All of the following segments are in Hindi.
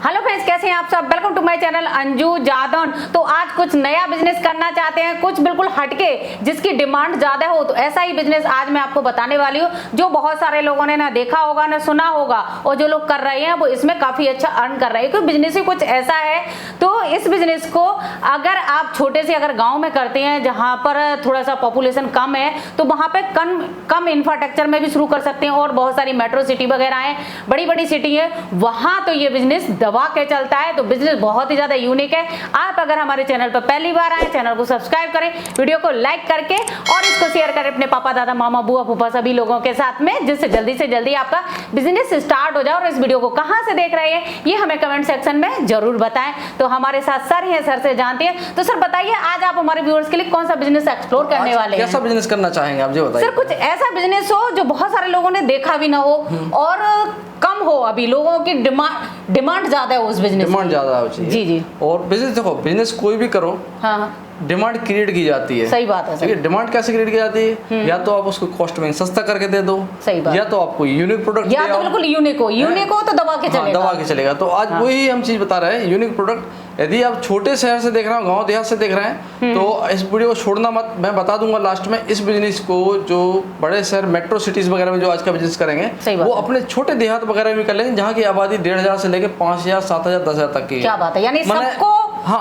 हेलो फ्रेंड्स, कैसे हैं आप सब। Welcome to my channel Anju Jadaun. तो आज कुछ नया बिजनेस करना चाहते हैं, कुछ बिल्कुल हटके जिसकी डिमांड ज्यादा हो, तो ऐसा ही बिजनेस आज मैं आपको बताने वाली हूँ जो बहुत सारे लोगों ने ना देखा होगा ना सुना होगा, और जो लोग कर रहे हैं वो इसमें काफी अच्छा अर्न कर रहे हैं। क्योंकि बिजनेस ही कुछ ऐसा है। तो इस बिजनेस को अगर आप छोटे से अगर गाँव में करते हैं जहाँ पर थोड़ा सा पॉपुलेशन कम है, तो वहाँ पे कम इंफ्रास्ट्रक्चर में भी शुरू कर सकते हैं। और बहुत सारी मेट्रो सिटी वगैरह है, बड़ी बड़ी सिटी है, वहाँ तो ये बिजनेस दबा के चलता है। तो बिजनेस बहुत ही ज्यादा यूनिक है। आप अगर हमारे चैनल पर पहली बार आए, चैनल को सब्सक्राइब करें, वीडियो को लाइक करके और इसको शेयर करें अपने पापा दादा मामा बुआ फूफा सभी लोगों के साथ में, जिससे जल्दी से जल्दी आपका बिजनेस स्टार्ट हो जाए। और इस वीडियो को कहां से देख रहे हैं ये हमें कमेंट सेक्शन में जरूर बताएं। तो हमारे साथ सर हैं, सर से जानते हैं। तो सर बताइए, आज आप हमारे व्यूअर्स के लिए कौन सा बिजनेस एक्सप्लोर करने वाले हैं? कैसा बिजनेस करना चाहेंगे आप, जो बताइए। सर कुछ ऐसा बिजनेस हो जो बहुत सारे लोगों ने देखा भी ना हो और कम हो, अभी लोगों की डिमांड ज्यादा है उस बिजनेस, डिमांड ज्यादा हो चाहिए। जी जी। और बिजनेस देखो, बिजनेस कोई भी करो, हाँ, डिमांड क्रिएट की जाती है। सही बात है सर। डिमांड कैसे क्रिएट की जाती है? या तो आप उसको कॉस्ट में सस्ता करके दे दो, सही बात। या तो आपको यूनिक प्रोडक्ट, या तो बिल्कुल यूनिक हो तो दबा के चलेगा। दबा के चलेगा। तो आज वही हम चीज बता रहे हैं, यूनिक प्रोडक्ट। यदि आप छोटे शहर से देख रहे हो, गांव देहात से देख रहे हैं, तो इस वीडियो को छोड़ना मत। मैं बता दूंगा लास्ट में इस बिजनेस को, जो बड़े शहर मेट्रो सिटीज वगैरह में जो आज का बिजनेस करेंगे, वो अपने छोटे देहात वगैरह में कर लेंगे, जहाँ की आबादी 1500 से लेकर 5000, 7000, 10,000 तक की। क्या बात है, यानी सबको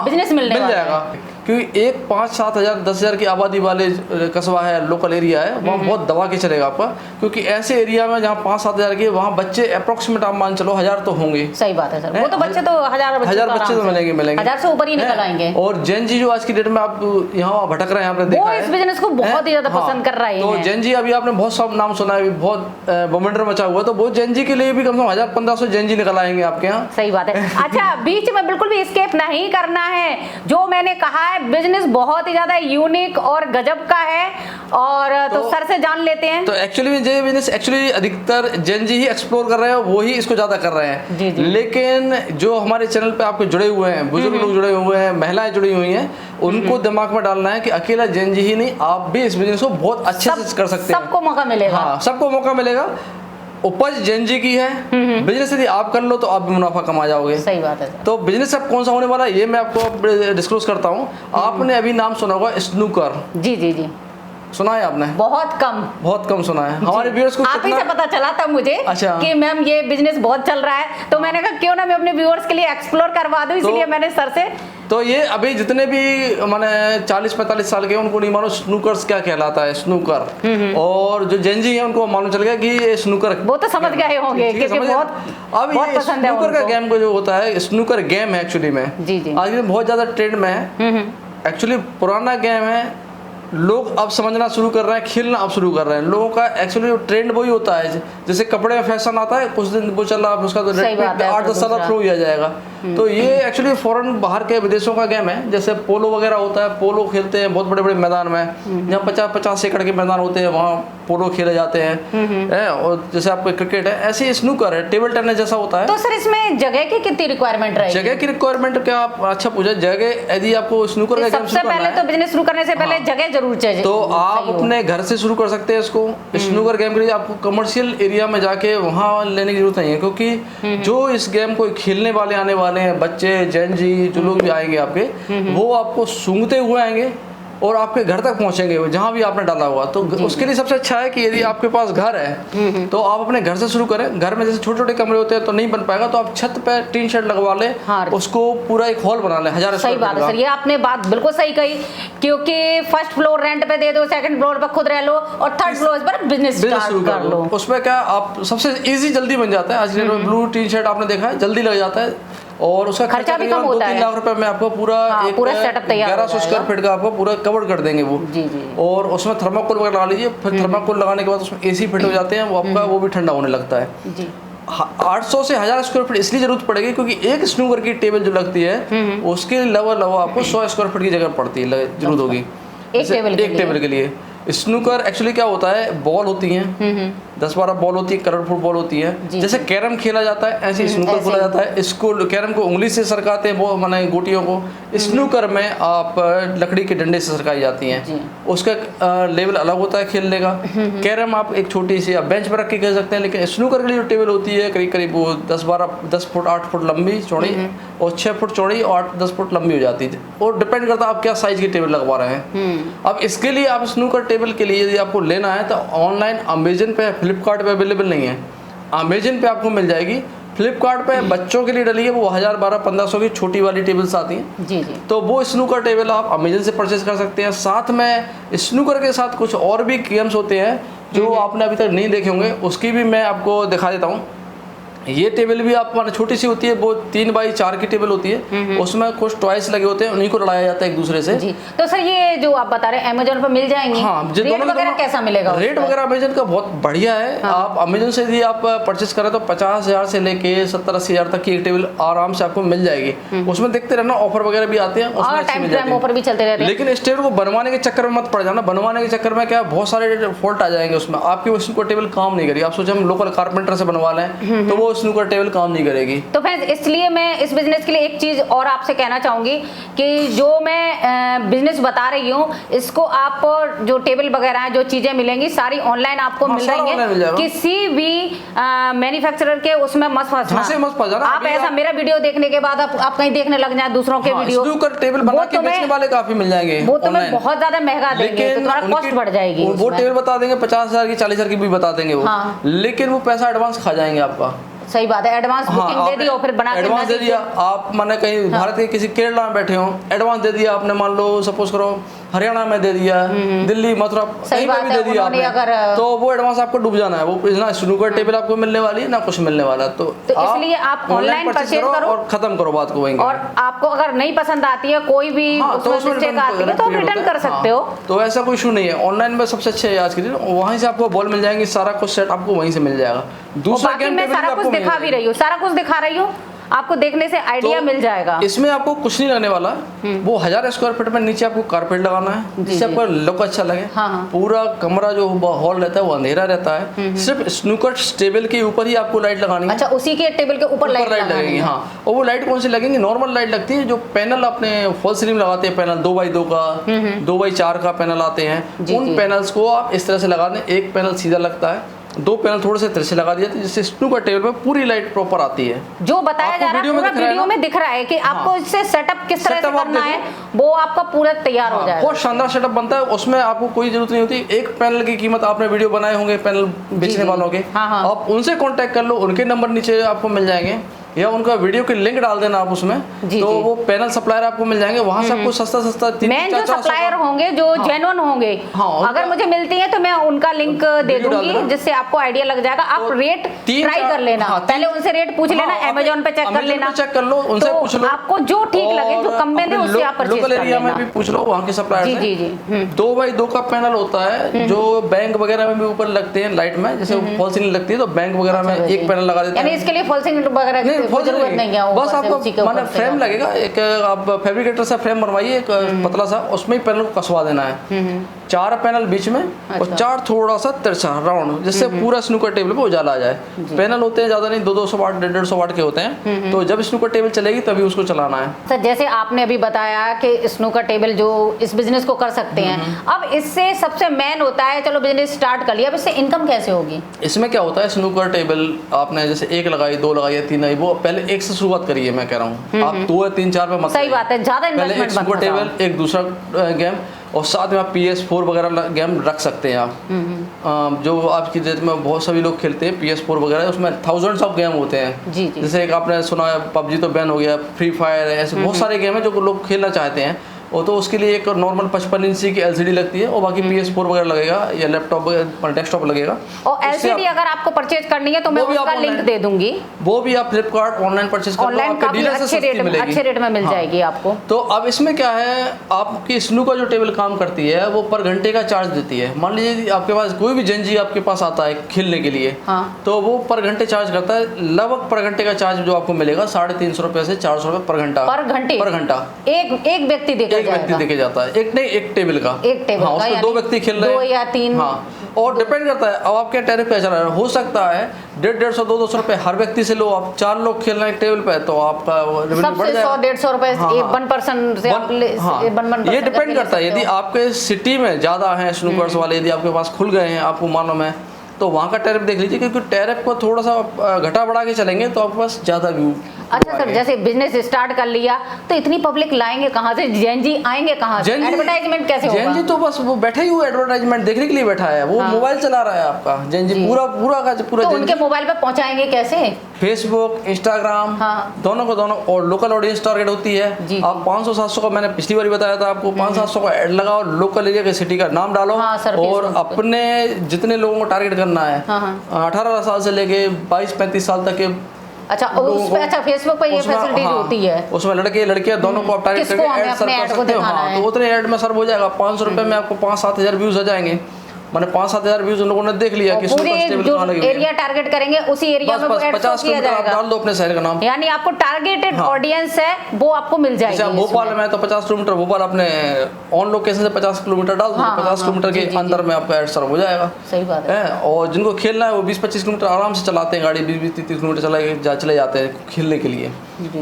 बिजनेस मिल जाएगा। क्योंकि एक 5, 7,000, 10,000 की आबादी वाले कस्बा है, लोकल एरिया है, वहाँ बहुत दबा के चलेगा आपका। क्योंकि ऐसे एरिया में जहाँ 5-7,000 के, वहाँ बच्चे अप्रोक्सीमेट आप मान चलो 1000 तो होंगे। सही बात है सर। वो तो बच्चे तो हजार बच्चे तो मिलेंगे 1000 से ऊपर ही निकल आएंगे। और जेन जी जो आज की डेट में आप यहाँ भटक रहे हैं, आपने देखा है, इस बिजनेस को बहुत ही ज्यादा पसंद कर रहे हैं। तो जेन जी, अभी आपने बहुत सब नाम सुना है, बहुत बवंडर मचा हुआ, तो वो जेन जी के लिए भी कम से कम 1000-1500 जेन जी निकल आएंगे आपके यहाँ। सही बात है। अच्छा, बीच में बिल्कुल भी स्केप नहीं करना है। जो मैंने कहा है, बिजनेस बहुत ही ज्यादा यूनिक और गजब का है। और तो सर से जान लेते हैं। तो एक्चुअली में ये बिजनेस अधिकतर जेन जी ही एक्सप्लोर कर रहे हैं, वो ही इसको ज्यादा कर रहे हैं। जी जी। लेकिन जो हमारे चैनल पे आपके जुड़े हुए हैं, बुजुर्ग लोग जुड़े हुए हैं, महिलाएं जुड़ी हुई हैं, उनको दिमाग में डालना है कि अकेला जेन जी ही नहीं, आप भी इस बिजनेस को बहुत अच्छे से कर सकते हैं। सबको मौका मिलेगा। हाँ, सबको मौका मिलेगा। उपज जेन जी की है। बिजनेस यदि आप कर लो तो आप भी मुनाफा कमा जाओगे। सही बात है। तो बिजनेस अब कौन सा होने वाला है, ये मैं आपको डिस्क्लोज करता हूँ। आपने अभी नाम सुना होगा स्नूकर। जी जी जी। सुना है आपने? बहुत कम सुना है। हमारे व्यूअर्स को आप ही से पता चला था मुझे। अच्छा। कि मैम ये बिजनेस बहुत चल रहा है, तो मैंने कहा क्यों ना मैं अपने व्यूअर्स के लिए एक्सप्लोर करवा दूं, इसलिए मैंने सर से। तो ये अभी जितने भी माने 40-45 साल के, उनको नहीं मालूम स्नूकर्स क्या कहलाता है, स्नूकर। और जो जेन जी है उनको मालूम चल गया कि ये स्नूकर, वो तो समझ गए होंगे क्योंकि बहुत पसंद है स्नूकर का गेम को जो होता है, स्नूकर गेम है एक्चुअली में। जी जी। आज बहुत ज्यादा ट्रेंड में है। एक्चुअली पुराना गेम है, लोग अब समझना शुरू कर रहे हैं, खेलना अब शुरू कर रहे हैं। लोगों का एक्चुअली ट्रेंड वही होता है, जैसे कपड़े में फैशन आता है, कुछ दिन वो चल रहा है, उसका तो 8-10 साल थ्रू किया जाएगा। तो ये एक्चुअली फॉरेन, बाहर के विदेशों का गेम है। जैसे पोलो वगैरह होता है, पोलो खेलते हैं बहुत बड़े बड़े मैदान में, जहाँ 50-50 एकड़ के मैदान होते हैं, वहाँ पोलो खेले जाते हैं। और जैसे आपको क्रिकेट है, ऐसे स्नूकर है, टेबल टेनिस जैसा होता है। तो सर इसमें जगह की कितनी रिक्वायरमेंट रहेगी? जगह की रिक्वायरमेंट क्या, आप अच्छा पूछा। जगह यदि आपको स्नूकर का गेम सबसे पहले तो बिजनेस शुरू करने से पहले जगह जरूर चाहिए, तो आप अपने घर से शुरू कर सकते हैं इसको। स्नूकर गेम के लिए आपको कमर्शियल एरिया में जाके वहाँ लेने की जरूरत नहीं है, क्योंकि जो इस गेम को खेलने वाले आने वाले हैं, बच्चे, जेन जी, जो लोग भी आएंगे आपके, वो आपको सूंघते हुए आएंगे और आपके घर तक पहुंचेंगे, जहां भी आपने डाला हुआ। तो उसके लिए सबसे अच्छा है कि यदि आपके पास घर है, तो आप अपने घर से शुरू करें। घर में जैसे छोटे छोटे कमरे होते हैं तो नहीं बन पाएगा, तो आप छत पे टीन शेड लगवा ले। हाँ, उसको पूरा एक हॉल बना ले 1000 सही बात है सर, ये आपने बात बिल्कुल सही कही। क्योंकि फर्स्ट फ्लोर रेंट पे दे दो, सेकंड फ्लोर पर खुद रह लो, और थर्ड फ्लोर पर बिजनेस शुरू कर लो। उसमें क्या, आप सबसे इजी जल्दी बन जाता है। आज ब्लू टीन शेड आपने देखा है, जल्दी लग जाता है, और उसका खर्चा भी कम होता है। 2-3 लाख रुपए में आपको पूरा सेटअप तैयार 1100 स्क्वायर फीट का आपको पूरा कवर कर देंगे वो। जी जी। और उसमें थर्माकोल वगैरह लगा लीजिए, फिर थर्माकोल लगाने के बाद उसमें एसी फिट हो जाते हैं, वो आपका वो भी ठंडा होने लगता है जी। 800 से 1000 स्क्वायर फीट इसलिए जरूरत पड़ेगी क्योंकि एक स्नूकर की टेबल जो लगती है, उसके लवा आपको 100 स्क्वायर फीट की जगह पड़ती है, जरूरत होगी एक टेबल के लिए। स्नूकर एक्चुअली क्या होता है, बॉल होती हैं, 10-12 बॉल होती है, कलरफुल बॉल होती है। जैसे कैरम खेला जाता है ऐसे स्नूकर खेला जाता है। इसको कैरम को उंगली से सरकाते हैं, वो माने गोटियों को। स्नूकर में आप लकड़ी के डंडे से सरकाई जाती हैं। उसका लेवल अलग होता है खेलने का। कैरम आप एक छोटी सी आप बेंच पर रख के खेल सकते हैं, लेकिन स्नूकर के लिए जो टेबल होती है करीब करीब वो 10 फुट 8 फुट लंबी चौड़ी और 6 फुट चौड़ी और 8-10 फुट लंबी हो जाती है। और डिपेंड करता है आप क्या साइज की टेबल लगवा रहे हैं। अब इसके लिए आप स्नूकर टेबल के लिए यदि आपको लेना है तो ऑनलाइन अमेजन पे, फ्लिपकार्ट पे अवेलेबल नहीं है। अमेजन पे आपको मिल जाएगी। फ्लिपकार्ट पे बच्चों के लिए डली है, वो 1000, 1200, 1500 की छोटी वाली टेबल्स आती हैं। जी जी। तो वो स्नूकर टेबल आप अमेजन से परचेज कर सकते हैं। साथ में स्नूकर के साथ कुछ और भी गेम्स होते हैं जो आपने अभी तक नहीं देखे होंगे, उसकी भी मैं आपको दिखा देता हूँ। ये टेबल भी आप छोटी सी होती है, वो 3x4 की टेबल होती है। उसमें कुछ टॉयस लगे होते हैं, उन्हीं को लड़ाया जाता है एक दूसरे से। जी। तो सर ये जो आप बता रहे हैं अमेजन पर मिल जाएंगी? हाँ, रेट वगैरह कैसा मिलेगा? रेट वगैरह अमेजन का बहुत बढ़िया है। आप अमेजन से यदि आप परचेस करें तो 50,000 से लेके 70-80 हज़ार तक की एक टेबल आराम से आपको मिल जाएगी। उसमें देखते रहना, ऑफर वगैरह भी आते हैं, उसमें अच्छी मिल जाती है। ऑफर भी चलते रहते हैं। लेकिन इस टेबल को बनवाने के चक्कर में मत पड़ जाना। बनवाने के चक्कर में क्या बहुत सारे फॉल्ट आ जाएंगे उसमें, आपकी वो स्नूकर टेबल काम नहीं करेगी। आप सोचे हम लोकल कारपेंटर से बनवा लें तो वो स्नूकर टेबल काम नहीं करेगी। तो फ्रेंड्स इसलिए मैं इस बिजनेस के लिए एक चीज और आपसे कहना चाहूंगी कि जो मैं बिजनेस बता रही हूँ, इसको आप जो टेबल वगैरह है, जो चीजें मिलेंगी सारी ऑनलाइन आपको मिल जाएंगे। किसी भी मैन्युफैक्चरर के उसमें मत फंसना। आप ऐसा मेरा वीडियो देखने के बाद आप कहीं देखने लग जाए दूसरों के वीडियो। स्नूकर टेबल बना के बेचने वाले काफी मिल जाएंगे, वो तुम्हें बहुत ज्यादा महंगा देंगे, तो तुम्हारा कॉस्ट बढ़ जाएगी। वो टेबल बता देंगे 50,000 की, 40,000 की भी बता देंगे वो। लेकिन वो पैसा एडवांस खा जाएंगे आपका। सही बात है। एडवांस बुकिंग दे दी और फिर बना के एडवांस दे दिया। आप माने कहीं भारत के किसी केरला में बैठे हो, एडवांस दे दिया आपने, मान लो सपोज करो हरियाणा में दे दिया, दिल्ली, मथुरा, कहीं पर भी दे दिया आपने, तो वो एडवांस आपको डूब जाना है। वो ना स्नूकर टेबल आपको मिलने वाली है ना कुछ मिलने वाला। तो इसलिए आप ऑनलाइन परचेज करो और खत्म करो बात को वहीं। और आपको अगर नहीं पसंद आती है, कोई भी मिस्टेक आती है, तो आप रिटर्न कर सकते हो। तो ऐसा कोई इशू नहीं है। ऑनलाइन में सबसे अच्छे है आज के दिन, वहीं से आपको बॉल मिल जाएंगी, सारा कुछ सेट आपको वहीं से मिल जाएगा। दूसरा गेम मैं सारा कुछ दिखा भी रही हूँ, सारा कुछ दिखा रही हूँ, आपको देखने से आइडिया मिल जाएगा। इसमें आपको कुछ नहीं लगने वाला। वो 1000 स्क्वायर फीट में नीचे आपको कारपेट लगाना है जिससे आपको लुक अच्छा लगे। पूरा कमरा जो हॉल रहता है वो अंधेरा रहता है। सिर्फ स्नूकर टेबल के ऊपर ही आपको लाइट लगानी है। अच्छा, उसी के टेबल के ऊपर लाइट लगेगी। हाँ, और वो लाइट कौन सी लगेंगी? नॉर्मल लाइट लगती है जो पैनल अपने फॉल सीलिंग लगाते हैं, पैनल 2x2 का, 2x4 का पैनल आते हैं। उन पैनल्स को आप इस तरह से लगा दें। एक पैनल सीधा लगता है, 2 पैनल थोड़े से तिरछे लगा दिए जिससे स्नूकर टेबल पे पूरी लाइट प्रॉपर आती है। जो बताया जा रहा है पूरा वीडियो में दिख रहा है कि आपको इससे सेटअप किस तरह से करना है, वो आपका पूरा तैयार हो जाएगा। बहुत शानदार सेटअप बनता है। उसमें आपको कोई जरूरत नहीं होती। एक पैनल की कीमत, आपने वीडियो बनाए होंगे पैनल बेचने वालों के, आप उनसे कॉन्टेक्ट कर लो, उनके नंबर नीचे आपको मिल जाएंगे, या उनका वीडियो के लिंक डाल देना आप उसमें, तो वो पैनल सप्लायर आपको मिल जाएंगे। वहां से आपको सस्ता मैं जो सप्लायर होंगे जो जेन्युइन होंगे, अगर मुझे मिलती है तो मैं उनका लिंक दे दूंगी, जिससे आपको आइडिया लग जाएगा। आप रेट ट्राई कर लेना, पहले उनसे रेट पूछ लेना, अमेजोन पे चेक कर लेना, चेक कर लो, उनसे पूछ लो, आपको जो ठीक लगे, जो कम में दे उससे आप परचेज कर लेना। लोकल एरिया में भी पूछ लो वहां के सप्लायर से। 2x2 का पैनल होता है जो बैंक वगैरह में भी ऊपर लगते हैं लाइट में, जैसे फॉल सीलिंग लगती है तो बैंक वगैरह में एक पैनल लगा देते हैं। यानी इसके लिए फॉल सीलिंग वगैरह की जरूरत नहीं है, बस आपको माने फ्रेम लगेगा। एक आप फैब्रिकेटर से फ्रेम बनवाइए, एक पतला सा, उसमें ही पैनल को कसवा देना है। 4 पैनल बीच में और 4 थोड़ा सा तिरछा राउंड, जिससे पूरा स्नूकर टेबल पे उजाला आ जाए। पैनल होते हैं ज्यादा नहीं, 200 वाट 150 वाट के होते हैं। तो जब स्नूकर टेबल चलेगी तभी उसको चलाना है। सर जैसे आपने अभी बताया कि स्नूकर टेबल जो इस बिजनेस को कर सकते हैं, अब इससे सबसे मेन होता है, चलो बिजनेस स्टार्ट कर लिया, अब इससे इनकम कैसे होगी? इसमें क्या होता है, स्नूकर टेबल आपने जैसे 1 लगाई, 2 लगाई, 3 लगाई, वो पहले एक से शुरुआत करिए। मैं कह रहा हूँ आप 2 या 3, 4 पे मत। सही बात है, ज्यादा इन्वेस्टमेंट मत करो। टेबल एक दूसरा गेम, और साथ में आप PS4 वगैरह गेम रख सकते हैं आप। जो आपकी डेट में बहुत सभी लोग खेलते हैं PS4 वगैरह, उसमें थाउजेंड्स ऑफ गेम होते हैं। जैसे एक आपने सुना है PUBG तो बैन हो गया, फ्री फायर है, ऐसे बहुत सारे गेम है जो लोग खेलना चाहते हैं। वो तो उसके लिए एक नॉर्मल 55 इंची की LCD लगती है, और बाकी PS4 वगैरह लगेगा या लैपटॉप डेस्कटॉप लगेगा। और LCD अगर आपको परचेज करनी है तो मैं उसका लिंक दे दूंगी। वो भी आप फ्लिपकार्ट ऑनलाइन परचेज कर लो, आपके डीलर से सस्ती मिलेगी, अच्छे रेट में मिल जाएगी आपको। तो अब इसमें क्या है, आपकी स्नूकर जो टेबल काम करती है वो पर घंटे का चार्ज देती है। मान लीजिए आपके पास कोई भी जंजी आपके पास आता है खेलने के लिए, तो वो पर घंटे चार्ज करता है। लगभग पर घंटे का चार्ज जो आपको मिलेगा 350 रुपए से 400 रुपए पर घंटा। पर घंटा एक व्यक्ति देगा, एक व्यक्ति देके जाता है, एक नहीं, एक टेबल का, एक टेबल हाँ, का, उसमें 2 व्यक्ति खेल रहे हैं, 2 या 3, हाँ, और डिपेंड करता है अब आपके टैरिफ क्या चल रहा है। हो सकता है 150, 200 रुपए हर व्यक्ति से लो, आप 4 लोग खेल रहे हैं टेबल पे, तो आपका रेवेन्यू बढ़ सबसे जाएगा। 100-150 रुपए वन पर्सन से आप ये डिपेंड करता है, यदि आपके सिटी में ज्यादा है स्नूकर्स वाले, यदि आपके पास खुल गए हैं, आपको मालूम है, तो वहाँ का टैरिफ देख लीजिए, क्योंकि टैरिफ को थोड़ा सा घटा बढ़ा के चलेंगे तो आपके पास ज्यादा व्यू। अच्छा सर, जैसे बिजनेस स्टार्ट कर लिया तो इतनी पब्लिक लाएंगे कहाँ से, जैन जी आएंगे कहाँ से, एडवर्टाइजमेंट कैसे होगा? जैन जी तो बस वो बैठे ही हुए एडवर्टाइजमेंट देखने के लिए बैठा है, वो मोबाइल चला रहा है आपका जैन जी, पूरा का पूरा। तो उनके मोबाइल पे पहुंचाएंगे कैसे? फेसबुक, इंस्टाग्राम, दोनों को दोनों, और लोकल ऑडियंस टारगेट होती है। आप 500-700 का, मैंने पिछली बार बताया था आपको, 500-700 का ऐड लगाओ, लोकल एरिया के सिटी का नाम डालो, और अपने जितने लोगों को टारगेट करना है 18 साल से लेके 22-35 साल तक के। अच्छा, अच्छा फेसबुक पे ये फैसिलिटी होती है, उसमें लड़के लड़कियां दोनों को आप टारगेट करके ऐड सर्व कर सकते हो। हाँ, तो उतने ऐड में सर्व हो जाएगा। 500 रुपए में आपको 5-7 हजार व्यूज आ जाएंगे। मैंने 5-7 हजार व्यूज उन लोगों ने देख लिया कि एरिया टारगेट करेंगे उसी एरिया में 50 किलोमीटर आप डाल दो अपने शहर का नाम, यानी आपको टारगेटेड ऑडियंस है वो आपको मिल जाएगी। जैसे भोपाल में तो 50 किलोमीटर, भोपाल अपने ऑन लोकेशन से 50 किलोमीटर डाल दो, 50 किलोमीटर के अंदर में आपका ऐड सर्व हो जाएगा। सही बात है। और जिनको खेलना है वो 20-25 किलोमीटर आराम से चलाते हैं गाड़ी, 20-30 किलोमीटर चले जाते हैं खेलने के लिए,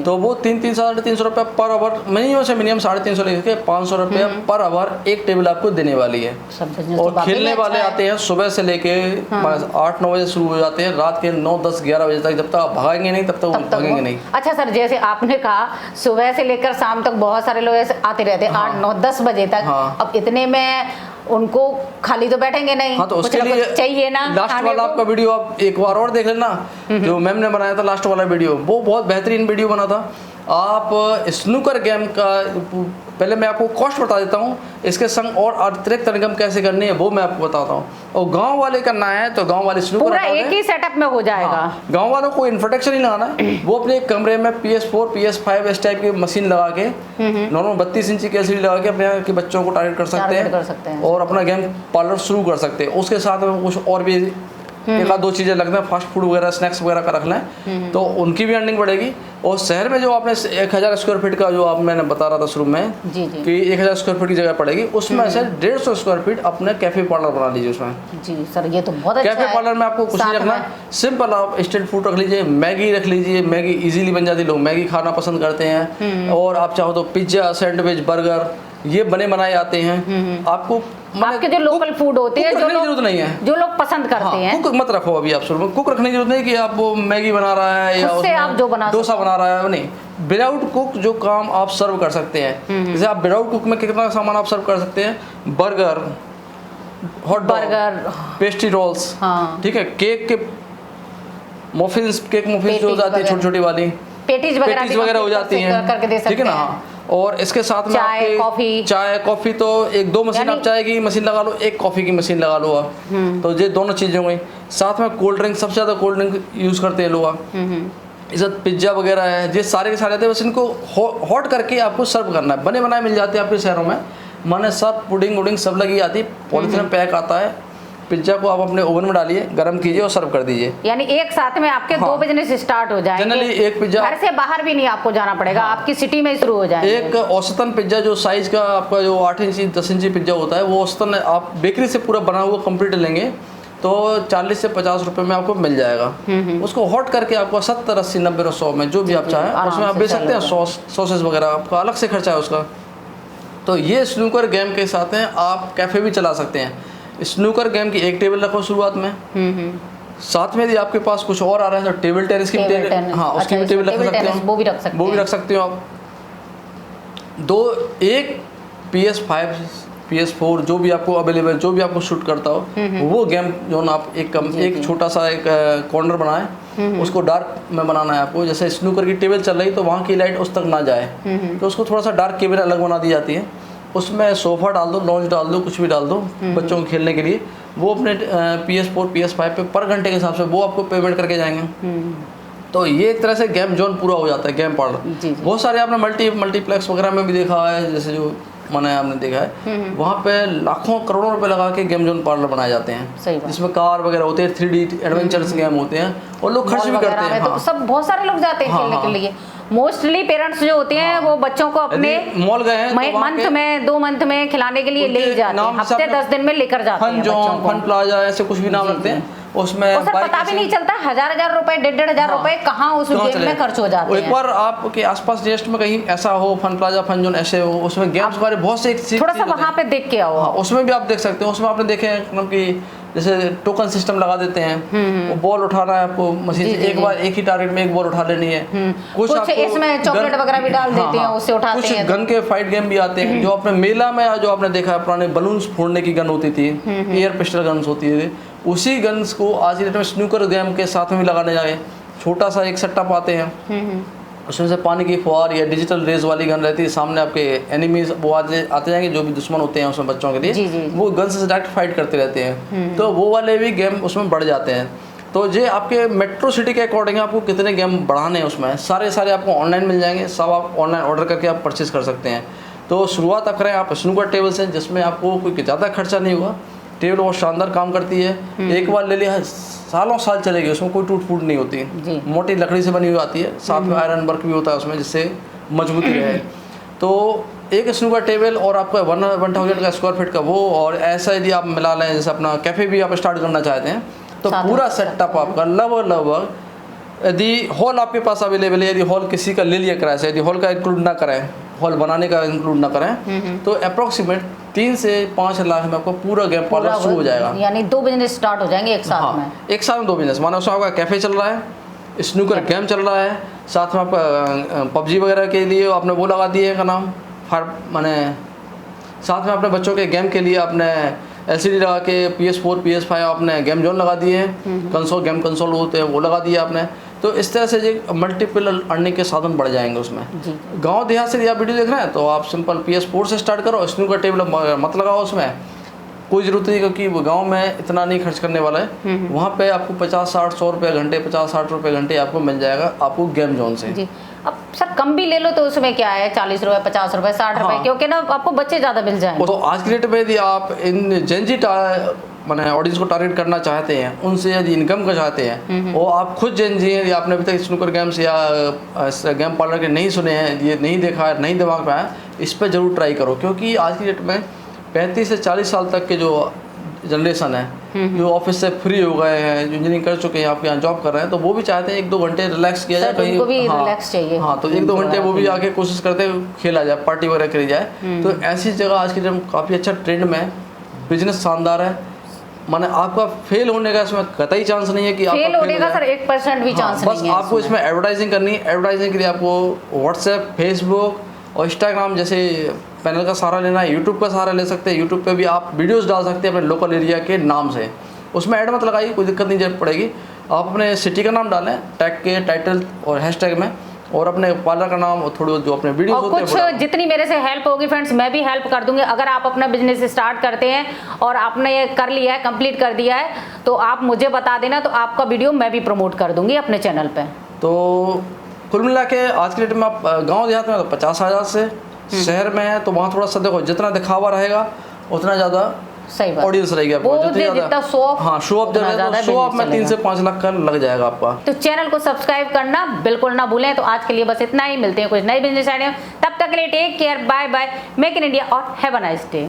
तो वो 300-350 रुपये पर आवर, मिनिमम से मिनिमम 350 लेके 500 रुपये पर आवर एक टेबल आपको देने वाली है। और खेलने वाले आते हैं सुबह से लेके 8-9 बजे शुरू हो जाते हैं, रात के 9-10-11 बजे तक, जब तक आप भागेंगे नहीं तब तक वो भागेंगे नहीं। अच्छा सर, जैसे आपने कहा सुबह से लेकर शाम तक बहुत सारे लोग ऐसे आते रहते हैं, 8-9-10 बजे तक। अब इतने में उनको खाली तो बैठेंगे नहीं, हाँ, तो उसके लिए चाहिए ना। लास्ट वाला आपका वीडियो आप एक बार और देख लेना, जो मैम ने बनाया था लास्ट वाला वीडियो, वो बहुत बेहतरीन वीडियो बना था। आप स्नूकर गेम का पहले मैं आपको कॉस्ट बता देता हूँ, इसके संग और अतिरिक्त इनकम कैसे करनी है वो मैं आपको बताता हूँ। और गांव वाले करना है तो गांव वाले स्नूकर पूरा एक ही सेटअप में हो जाएगा। हाँ, गांव वालों को इंफ्रास्ट्रक्चर नहीं लगाना है, वो अपने कमरे में PS4, PS5 इस टाइप की मशीन लगा के, नॉर्मल 32 इंची की LCD लगा के अपने यहाँ के बच्चों को टारगेट कर सकते हैं और अपना गेम पार्लर शुरू कर सकते हैं। उसके साथ में कुछ और भी 1-2 चीज़ें लगते हैं, फास्ट फूड वगैरह, स्नैक्स वगैरह का रख लें तो उनकी भी अर्निंग बढ़ेगी। और शहर में जो आपने 1000 स्क्वायर फीट का जो आप मैंने बता रहा था शुरू में कि 1000 स्क्वायर फीट की जगह पड़ेगी, उसमें से 150 स्क्वायर फीट अपने कैफे पार्लर बना लीजिए उसमें। जी सर, ये तो बहुत अच्छा है। कैफे पार्लर में आपको कुछ नहीं रखना, सिंपल आप स्ट्रीट फूड रख लीजिए, मैगी रख लीजिए, मैगी इजीली बन जाती है, लोग मैगी खाना पसंद करते हैं। और आप चाहो तो पिज्जा, सैंडविच, बर्गर ये बने बनाए आते हैं। आपको आपके जो लोकल फूड होते हैं, जो जरूरत नहीं है, जो लोग पसंद करते हैं, कुक मत रखो अभी आप शुरू में। कुक रखने की जरूरत नहीं कि आप वो मैगी बना रहा है या आप जो बना डोसा बना रहा है, नहीं। विदाउट कुक जो काम आप सर्व कर सकते हैं, जैसे आप विदाउट कुक में कितना सामान आप सर्व कर सकते हैं, burger, hot burger, pastry rolls, ठीक है, केक के मफिन्स, केक मफिन्स जो हो जाती है छोटी छोटी वाली, पेटीज वगैरह हो जाती हैं, ठीक है ना। और इसके साथ में चाय कॉफी तो 1-2 मशीन आप चाय की मशीन लगा लो, एक कॉफी की मशीन लगा लो आप, तो ये दोनों चीजें हो गई। साथ में कोल्ड ड्रिंक, सबसे ज्यादा कोल्ड ड्रिंक यूज करते हैं लोग। इस पिज्जा वगैरह है, ये सारे के सारे आते हैं, बस इनको हॉट करके आपको सर्व करना है। बने बनाए मिल जाते हैं आपके शहरों में, माने सब पुडिंग वुडिंग सब लगी आती है, पॉलिथीन में पैक आता है। पिज्जा को आप अपने ओवन में डालिए, गर्म कीजिए और सर्व कर दीजिए। यानी एक साथ में आपके 2 बिजनेस स्टार्ट हो जाएंगे। जनरली एक पिज्जा घर से बाहर भी नहीं आपको जाना पड़ेगा, आपकी सिटी में ही शुरू हो जाएंगे। एक औसतन पिज्जा जो साइज का आपका जो 8 इंची 10 इंची पिज्जा होता है, वो औसतन आप बेकरी से पूरा बना हुआ कंप्लीट लेंगे तो 40 से 50 रुपए में आपको मिल जाएगा। उसको हॉट करके आपको 70, 80, 90 और 100 में जो भी आप चाहें उसमें आप बेच सकते हैं। सॉसेस वगैरह आपका अलग से खर्चा है उसका। तो ये स्नूकर गेम के साथ हैं, आप कैफे भी चला सकते हैं। स्नूकर गेम की एक टेबल रखो शुरुआत में, साथ में यदि आपके पास कुछ और आ रहा है तो टेबल टेनिस की उसकी भी टेबल रख सकते हो, वो भी रख सकते हो आप। एक PS5, PS4 जो भी आपको अवेलेबल, जो भी आपको शूट करता हो वो गेम जो ना आप एक छोटा सा एक कॉर्नर बनाए, उसको डार्क में बनाना है आपको। जैसे स्नूकर की टेबल चल रही तो वहाँ की लाइट उस तक ना जाए, तो उसको थोड़ा सा डार्क केबिन अलग बना दी जाती है। उसमें सोफ़ा डाल दो, लॉन्च डाल दो, कुछ भी डाल दो बच्चों को खेलने के लिए। वो अपने PS4, PS5 पे पर घंटे के हिसाब से वो आपको पेमेंट करके जाएंगे। तो ये एक तरह से गेम जोन पूरा हो जाता है, गेम पार्लर। बहुत सारे आपने मल्टीप्लेक्स वगैरह में भी देखा है, जैसे जो मैंने आपने देखा है, वहाँ पे लाखों करोड़ों रुपए लगा के गेम जोन पार्लर बनाए जाते हैं, जिसमें कार वगैरह होते हैं, 3D एडवेंचर्स गेम होते हैं और लोग खर्च भी करते हैं। तो सब बहुत सारे लोग जाते हैं खेलने के लिए। मोस्टली पेरेंट्स जो होते हैं वो बच्चों को अपने मॉल गए हैं तो वहाँ मंथ में 2 मंथ में खिलाने के लिए ले ही जाते हैं, नाम से हफ्ते अपने 10 दिन में लेकर जाते हैं बच्चों को। फन प्लाजा ऐसे कुछ भी नाम रखते हैं उसमें। और सर पता भी नहीं चलता 1000 रुपए 1500 रुपए कहाँ उस गेम में खर्च हो जाते हैं। एक बार आपके आसपास लिस्ट में कहीं ऐसा हो फन प्लाजा फन जोन ऐसे हो, उसमें गेम्स बारे बहुत से थोड़ा सा वहाँ पे देख के आओ। हाँ, उसमें भी आप देख सकते हो। उसमें आपने देखे हैं मतलब कि जैसे टोकन सिस्टम लगा देते हैं, वो बॉल उठाना है आपको मशीन से, एक बार एक ही टारगेट में एक बॉल उठा लेनी है। कुछ इसमें चॉकलेट वगैरह भी डाल देते हैं, उससे उठाते हैं। कुछ गन के फाइट गेम भी आते हैं जो आपने मेला में जो आपने देखा है, पुराने बलून्स फोड़ने की गन होती थी, एयर पिस्टल गन्स होती थी, उसी गन्स को आज की डेट में स्नूकर गेम के साथ में भी लगाने जाए। छोटा सा एक सेटअप आते हैं, उसमें से पानी की फुहार या डिजिटल रेज वाली गन रहती है, सामने आपके एनिमीज वो आते जाएंगे जो भी दुश्मन होते हैं उसमें बच्चों के लिए, जी, जी। वो गन से डायरेक्ट फाइट करते रहते हैं, तो वो वाले भी गेम उसमें बढ़ जाते हैं। तो ये आपके मेट्रो सिटी के अकॉर्डिंग आपको कितने गेम बढ़ाने हैं उसमें सारे आपको ऑनलाइन मिल जाएंगे, सब आप ऑनलाइन ऑर्डर करके आप परचेज कर सकते हैं। तो शुरुआत आप करें आप स्नूकर टेबल से, जिसमें आपको कोई ज़्यादा खर्चा नहीं हुआ। टेबल बहुत शानदार काम करती है, एक बार ले लिया सालों साल चलेगी, उसमें कोई टूट फूट नहीं होती, मोटी लकड़ी से बनी हुई आती है, साथ में आयरन वर्क भी होता है उसमें जिससे मजबूती रहे। तो एक स्नूकर टेबल और आपका 1000 का स्क्वायर फीट का वो, और ऐसा यदि आप मिला लें जैसे अपना कैफ़े भी आप स्टार्ट करना चाहते हैं तो पूरा सेटअप आपका लगभग, यदि हॉल आपके पास अवेलेबल है, यदि हॉल किसी का ले लिया किराए से, यदि हॉल का इंक्लूड ना करें, हॉल बनाने का इंक्लूड ना करें, तो अप्रोक्सीमेट 3 से 5 लाख में आपको पूरा गेम पार्लर शुरू हो जाएगा। यानी 2 बिजनेस स्टार्ट हो जाएंगे एक साथ में। एक साथ में 2 बिजनेस, मानो उसमें आपका कैफे चल रहा है, स्नूकर गेम चल रहा है, साथ में आपका पबजी वगैरह के लिए आपने वो लगा दिए का नाम माने, साथ में अपने बच्चों के गेम के लिए आपने LCD लगा के PS4 PS5 आपने गेम जोन लगा दिए हैं, कंसोल गेम कंसोल होते हैं वो लगा दिए आपने। तो इस तरह से जो मल्टीपल अर्निंग के साधन बढ़ जाएंगे उसमें। गांव देहात से यदि आप वीडियो देख रहे हैं तो आप सिंपल PS4 से स्टार्ट करो, स्नूकर टेबल मत लगाओ उसमें, कोई ज़रूरत नहीं, क्योंकि वो गांव में इतना नहीं खर्च करने वाला है। वहाँ पे आपको 50-60-100 रुपये घंटे, 50-60 रुपये घंटे आपको मिल जाएगा आपको गेम जोन से। जी। अब सर कम भी ले लो तो उसमें क्या है, 40 रुपये 50 रुपये 60 रुपये, क्योंकि ना आपको बच्चे ज़्यादा मिल जाएंगे। तो आज की डेट में यदि आप इन जेनजी मैंने ऑडियंस को टारगेट करना चाहते हैं, उनसे यदि इनकम का चाहते हैं, और आप खुद जेनजी हैं, या आपने अभी तक स्नूकर गेम्स या गेम पार्लर के नहीं सुने हैं, ये नहीं देखा है, नहीं दिमाग में आया, इस पर ज़रूर ट्राई करो। क्योंकि आज की डेट में 35 से 40 साल तक के जो जनरेशन है, जो ऑफिस से फ्री हो गए हैं, जो इंजीनियरिंग कर चुके हैं, आपके यहाँ जॉब कर रहे हैं, तो वो भी चाहते हैं 1-2 घंटे रिलैक्स किया जाए, कहीं रिलैक्स चाहिए। हाँ, तो 1-2 घंटे वो भी आके कोशिश करते हैं खेला जाए, पार्टी वगैरह करी जाए। तो ऐसी जगह आज की डेट में काफ़ी अच्छा ट्रेंड में बिजनेस शानदार है। माने आपका फेल होने का इसमें कतई चांस नहीं है कि फेल होने का सर 1% भी चांस नहीं है। बस आपको इसमें एडवर्टाइजिंग करनी है। एडवर्टाइजिंग के लिए आपको व्हाट्सएप, फेसबुक और इंस्टाग्राम जैसे पैनल का सहारा लेना है, यूट्यूब का सहारा ले सकते हैं। यूट्यूब पे भी आप वीडियोस डाल सकते हैं अपने लोकल एरिया के नाम से, उसमें ऐड मत लगाइए, कोई दिक्कत नहीं जरूरत पड़ेगी। आप अपने सिटी का नाम डालें टैग के टाइटल और हैशटैग में, और अपने पार्लर का नाम और थोड़ी जो अपने वीडियो और कुछ जितनी मेरे से हेल्प होगी फ्रेंड्स मैं भी हेल्प कर दूंगी। अगर आप अपना बिजनेस स्टार्ट करते हैं और आपने ये कर लिया है, कंप्लीट कर दिया है, तो आप मुझे बता देना, तो आपका वीडियो मैं भी प्रमोट कर दूंगी अपने चैनल पे। तो कुल मिला के आज के डेट में आप गाँव देहात में तो 50,000 से, शहर में है तो वहाँ थोड़ा सा देखो, जितना दिखावा रहेगा उतना ज़्यादा सही बात, ऑडियंस रहेगी आपको, जितना शो ऑफ, हाँ शो ऑफ में 3 से 5 लाख का लग जाएगा आपका। तो चैनल को सब्सक्राइब करना बिल्कुल ना भूलें। तो आज के लिए बस इतना ही, मिलते हैं कुछ नई बिजनेस आइडिया, तब तक के लिए take care, bye bye, make in India और हैव अ नाइस डे।